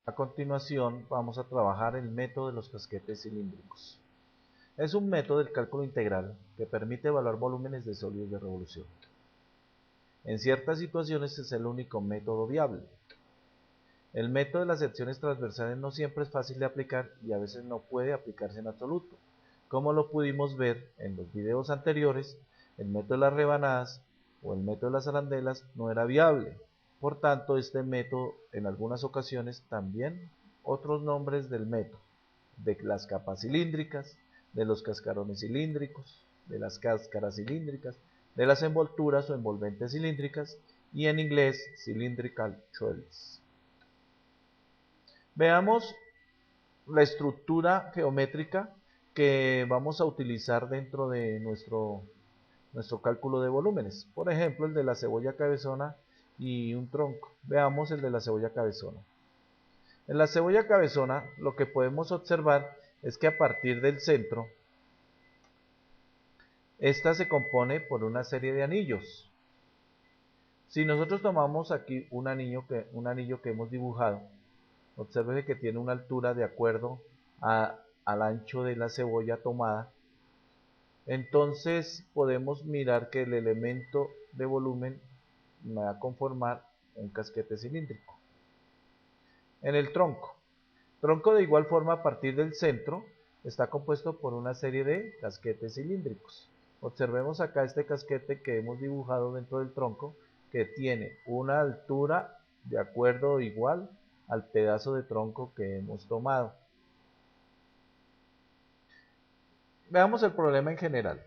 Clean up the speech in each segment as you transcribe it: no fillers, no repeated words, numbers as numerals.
A continuación vamos a trabajar el método de los casquetes cilíndricos. Es un método del cálculo integral que permite evaluar volúmenes de sólidos de revolución. En ciertas situaciones es el único método viable. El método de las secciones transversales no siempre es fácil de aplicar y a veces no puede aplicarse en absoluto. Como lo pudimos ver en los videos anteriores, el método de las rebanadas o el método de las arandelas no era viable. Por tanto, este método en algunas ocasiones también otros nombres del método, de las capas cilíndricas, de los cascarones cilíndricos, de las cáscaras cilíndricas, de las envolturas o envolventes cilíndricas y en inglés cylindrical shells. Veamos la estructura geométrica que vamos a utilizar dentro de nuestro cálculo de volúmenes. Por ejemplo, el de la cebolla cabezona y un tronco. Veamos el de la cebolla cabezona. En la cebolla cabezona lo que podemos observar es que a partir del centro, esta se compone por una serie de anillos. Si nosotros tomamos aquí un anillo que hemos dibujado, observe que tiene una altura de acuerdo al ancho de la cebolla tomada. Entonces podemos mirar que el elemento de volumen va a conformar un casquete cilíndrico. En el tronco de igual forma a partir del centro está compuesto por una serie de casquetes cilíndricos. Observemos acá este casquete que hemos dibujado dentro del tronco que tiene una altura de acuerdo o igual al pedazo de tronco que hemos tomado. Veamos el problema en general.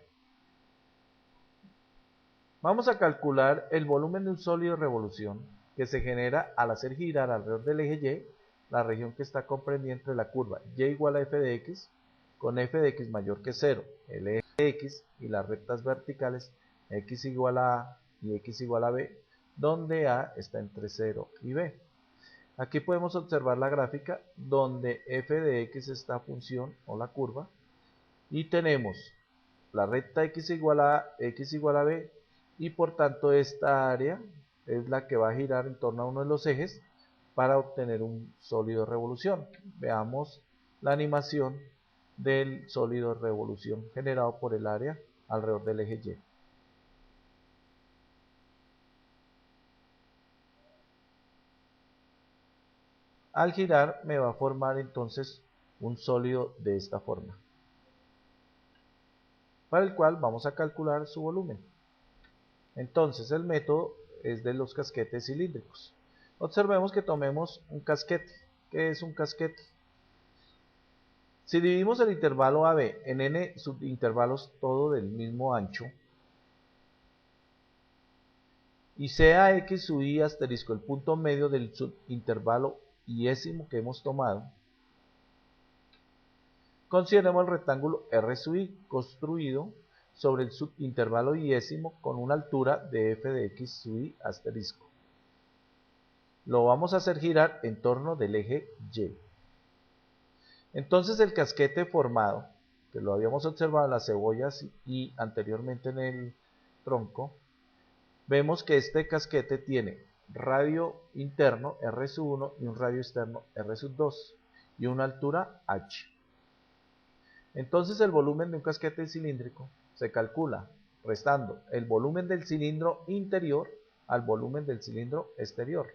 Vamos a calcular el volumen de un sólido de revolución que se genera al hacer girar alrededor del eje Y la región que está comprendida entre la curva y igual a f de x con f de x mayor que 0, el eje de x y las rectas verticales x igual a a y x igual a b, donde a está entre 0 y b. Aquí podemos observar la gráfica donde f de x es esta función o la curva y tenemos la recta x igual a b y por tanto esta área es la que va a girar en torno a uno de los ejes para obtener un sólido de revolución. Veamos la animación del sólido de revolución generado por el área alrededor del eje Y. Al girar me va a formar entonces un sólido de esta forma, para el cual vamos a calcular su volumen. Entonces el método es de los casquetes cilíndricos. Observemos que tomemos un casquete. ¿Qué es un casquete? Si dividimos el intervalo AB en n subintervalos todo del mismo ancho, y sea x sub i asterisco el punto medio del subintervalo iésimo que hemos tomado, consideremos el rectángulo R sub i construido sobre el subintervalo iésimo con una altura de f de x sub i asterisco. Lo vamos a hacer girar en torno del eje Y. Entonces el casquete formado, que lo habíamos observado en las cebollas y anteriormente en el tronco, vemos que este casquete tiene radio interno R sub 1 y un radio externo R sub 2 y una altura H. Entonces el volumen de un casquete cilíndrico se calcula restando el volumen del cilindro interior al volumen del cilindro exterior.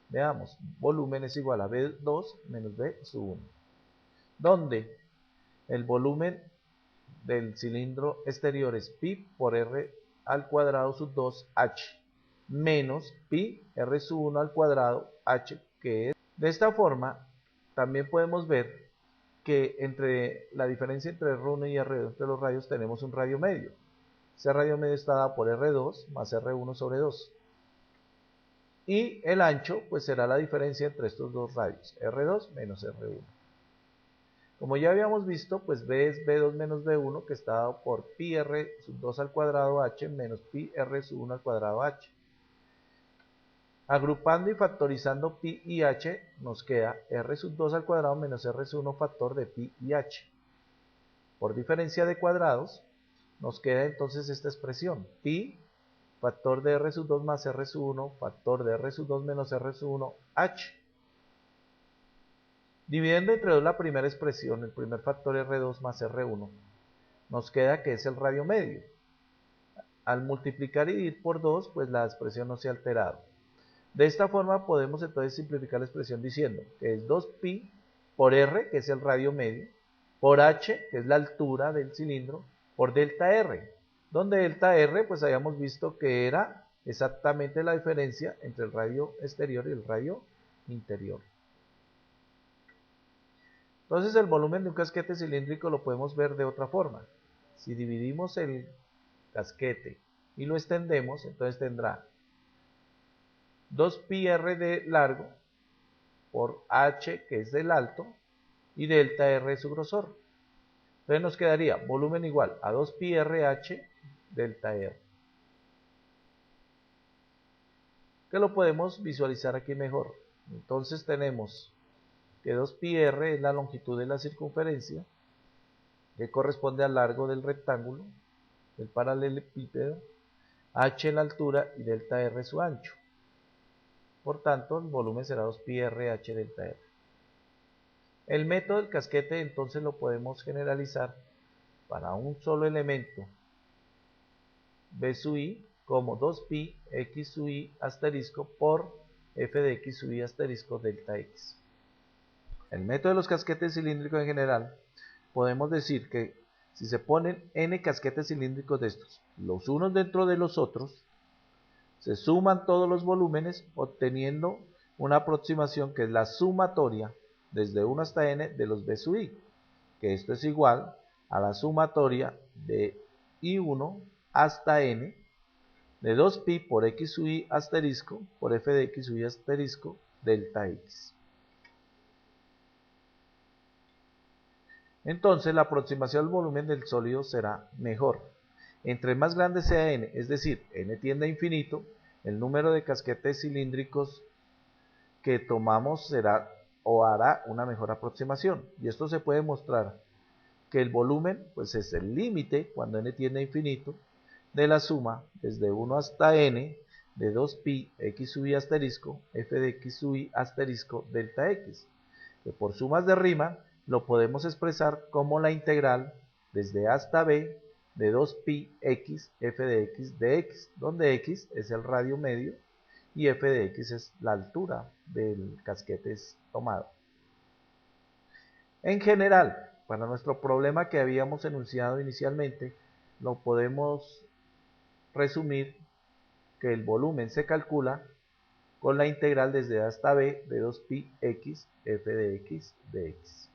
Veamos, volumen es igual a B2 menos B sub 1, donde el volumen del cilindro exterior es pi por R al cuadrado sub 2 H menos pi R sub 1 al cuadrado H, que es. De esta forma, también podemos ver que entre la diferencia entre R1 y R2 entre los radios tenemos un radio medio. Ese radio medio está dado por R2 más R1 sobre 2. Y el ancho pues será la diferencia entre estos dos radios, R2 menos R1. Como ya habíamos visto, pues B es B2 menos B1, que está dado por pi R sub 2 al cuadrado H menos pi R sub 1 al cuadrado H. Agrupando y factorizando pi y h, nos queda R sub 2 al cuadrado menos R sub 1 factor de pi y h. Por diferencia de cuadrados, nos queda entonces esta expresión, pi factor de R sub 2 más R sub 1 factor de R sub 2 menos R sub 1 h. Dividiendo entre 2 la primera expresión, el primer factor R2 más R1, nos queda que es el radio medio. Al multiplicar y dividir por 2, pues la expresión no se ha alterado. De esta forma podemos entonces simplificar la expresión diciendo que es 2pi por R, que es el radio medio, por H, que es la altura del cilindro, por delta R, donde delta R pues habíamos visto que era exactamente la diferencia entre el radio exterior y el radio interior. Entonces el volumen de un casquete cilíndrico lo podemos ver de otra forma. Si dividimos el casquete y lo extendemos, entonces tendrá 2πr de largo por h, que es del alto, y delta r su grosor. Entonces nos quedaría volumen igual a 2πrh delta r, que lo podemos visualizar aquí mejor. Entonces tenemos que 2πr es la longitud de la circunferencia, que corresponde al largo del rectángulo, del paralelepípedo, h la altura y delta r su ancho. Por tanto, el volumen será 2πrh delta r. El método del casquete entonces lo podemos generalizar para un solo elemento b sub i como 2pi x sub i asterisco por f de x sub i asterisco delta x. El método de los casquetes cilíndricos en general, podemos decir que si se ponen n casquetes cilíndricos de estos, los unos dentro de los otros, se suman todos los volúmenes obteniendo una aproximación que es la sumatoria desde 1 hasta n de los b sub i, que esto es igual a la sumatoria de i1 hasta n de 2pi por x sub i asterisco por f de x sub i asterisco delta x. Entonces la aproximación al volumen del sólido será mejor. Entre más grande sea n, es decir, n tiende a infinito, el número de casquetes cilíndricos que tomamos será o hará una mejor aproximación. Y esto se puede mostrar que el volumen pues es el límite cuando n tiende a infinito de la suma desde 1 hasta n de 2pi x sub i asterisco f de x sub i asterisco delta x, que por sumas de rima lo podemos expresar como la integral desde a hasta b de 2pi x f de x de x, donde x es el radio medio y f de x es la altura del casquete tomado. En general, para nuestro problema que habíamos enunciado inicialmente, lo podemos resumir que el volumen se calcula con la integral desde a hasta b de 2pi x f de x de x.